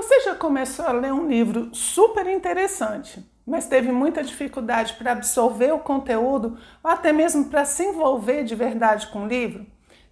Você já começou a ler um livro super interessante, mas teve muita dificuldade para absorver o conteúdo ou até mesmo para se envolver de verdade com o livro?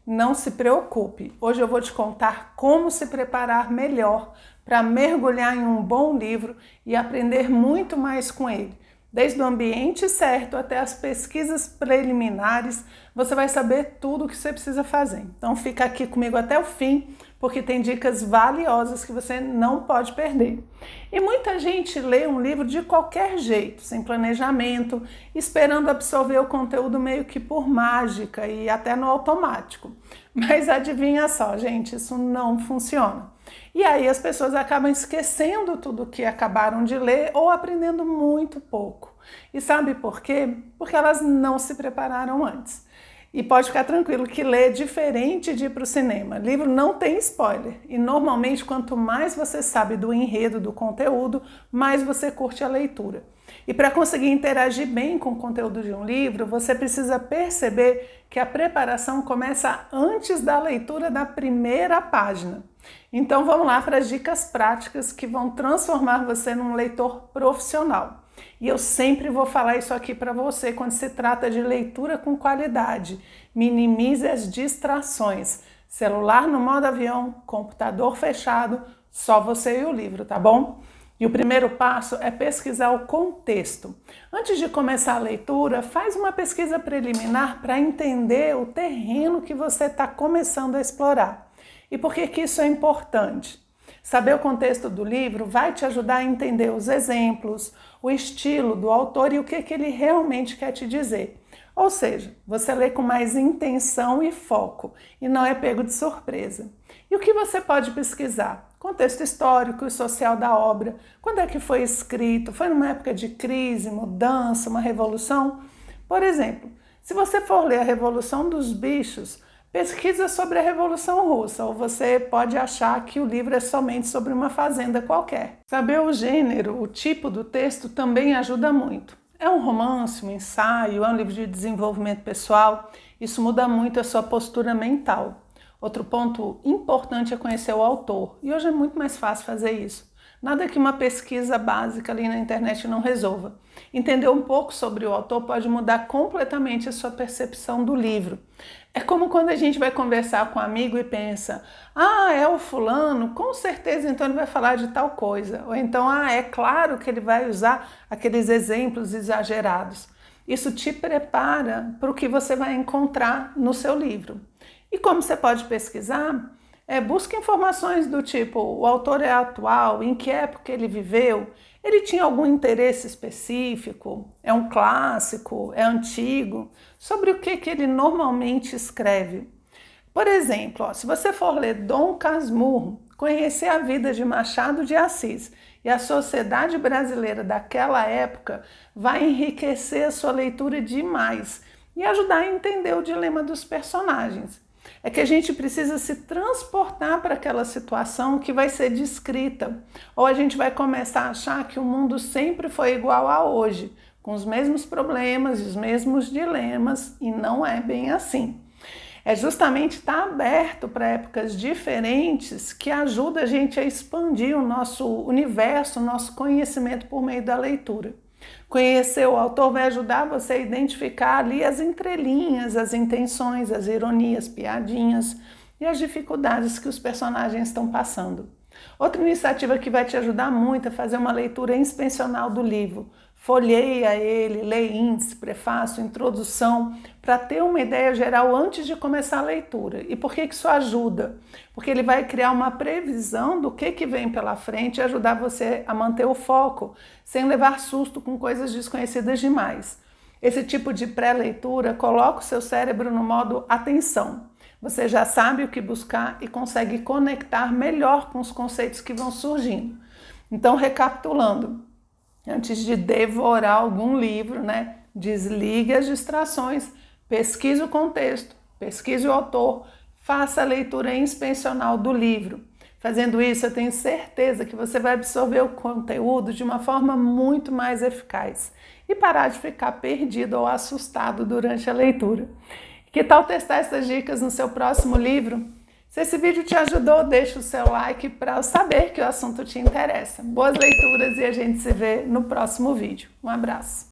Não se preocupe, hoje eu vou te contar como se preparar melhor para mergulhar em um bom livro e aprender muito mais com ele. Desde o ambiente certo até as pesquisas preliminares, você vai saber tudo o que você precisa fazer. Então fica aqui comigo até o fim, porque tem dicas valiosas que você não pode perder. E muita gente lê um livro de qualquer jeito, sem planejamento, esperando absorver o conteúdo meio que por mágica e até no automático. Mas adivinha só, gente, isso não funciona. E aí as pessoas acabam esquecendo tudo o que acabaram de ler ou aprendendo muito pouco. E sabe por quê? Porque elas não se prepararam antes. E pode ficar tranquilo que ler é diferente de ir para o cinema. Livro não tem spoiler. E normalmente, quanto mais você sabe do enredo, do conteúdo, mais você curte a leitura. E para conseguir interagir bem com o conteúdo de um livro, você precisa perceber que a preparação começa antes da leitura da primeira página. Então vamos lá para as dicas práticas que vão transformar você num leitor profissional. E eu sempre vou falar isso aqui para você quando se trata de leitura com qualidade. Minimize as distrações. Celular no modo avião, computador fechado, só você e o livro, tá bom? E o primeiro passo é pesquisar o contexto. Antes de começar a leitura, faz uma pesquisa preliminar para entender o terreno que você está começando a explorar. E por que isso é importante? Saber o contexto do livro vai te ajudar a entender os exemplos, o estilo do autor e o que ele realmente quer te dizer. Ou seja, você lê com mais intenção e foco e não é pego de surpresa. E o que você pode pesquisar? Contexto histórico e social da obra. Quando é que foi escrito? Foi numa época de crise, mudança, uma revolução? Por exemplo, se você for ler A Revolução dos Bichos, pesquisa sobre a Revolução Russa, ou você pode achar que o livro é somente sobre uma fazenda qualquer. Saber o gênero, o tipo do texto também ajuda muito. É um romance, um ensaio, é um livro de desenvolvimento pessoal? Isso muda muito a sua postura mental. Outro ponto importante é conhecer o autor, e hoje é muito mais fácil fazer isso. Nada que uma pesquisa básica ali na internet não resolva. Entender um pouco sobre o autor pode mudar completamente a sua percepção do livro. É como quando a gente vai conversar com um amigo e pensa: ah, é o fulano, com certeza então ele vai falar de tal coisa. Ou então, é claro que ele vai usar aqueles exemplos exagerados. Isso te prepara para o que você vai encontrar no seu livro. E como você pode pesquisar? Busque informações do tipo: o autor é atual, em que época ele viveu, ele tinha algum interesse específico, é um clássico, é antigo, sobre o que ele normalmente escreve. Por exemplo, se você for ler Dom Casmurro, conhecer a vida de Machado de Assis e a sociedade brasileira daquela época vai enriquecer a sua leitura demais e ajudar a entender o dilema dos personagens. É que a gente precisa se transportar para aquela situação que vai ser descrita, ou a gente vai começar a achar que o mundo sempre foi igual a hoje, com os mesmos problemas e os mesmos dilemas, e não é bem assim. É justamente estar aberto para épocas diferentes que ajuda a gente a expandir o nosso universo, o nosso conhecimento por meio da leitura. Conhecer o autor vai ajudar você a identificar ali as entrelinhas, as intenções, as ironias, piadinhas e as dificuldades que os personagens estão passando. Outra iniciativa que vai te ajudar muito é fazer uma leitura inspecional do livro. Folheia ele, lê índice, prefácio, introdução, para ter uma ideia geral antes de começar a leitura. E por que isso ajuda? Porque ele vai criar uma previsão do que vem pela frente e ajudar você a manter o foco, sem levar susto com coisas desconhecidas demais. Esse tipo de pré-leitura coloca o seu cérebro no modo atenção. Você já sabe o que buscar e consegue conectar melhor com os conceitos que vão surgindo. Então, recapitulando, antes de devorar algum livro, desligue as distrações, pesquise o contexto, pesquise o autor, faça a leitura inspecional do livro. Fazendo isso, eu tenho certeza que você vai absorver o conteúdo de uma forma muito mais eficaz e parar de ficar perdido ou assustado durante a leitura. Que tal testar essas dicas no seu próximo livro? Se esse vídeo te ajudou, deixa o seu like para eu saber que o assunto te interessa. Boas leituras e a gente se vê no próximo vídeo. Um abraço!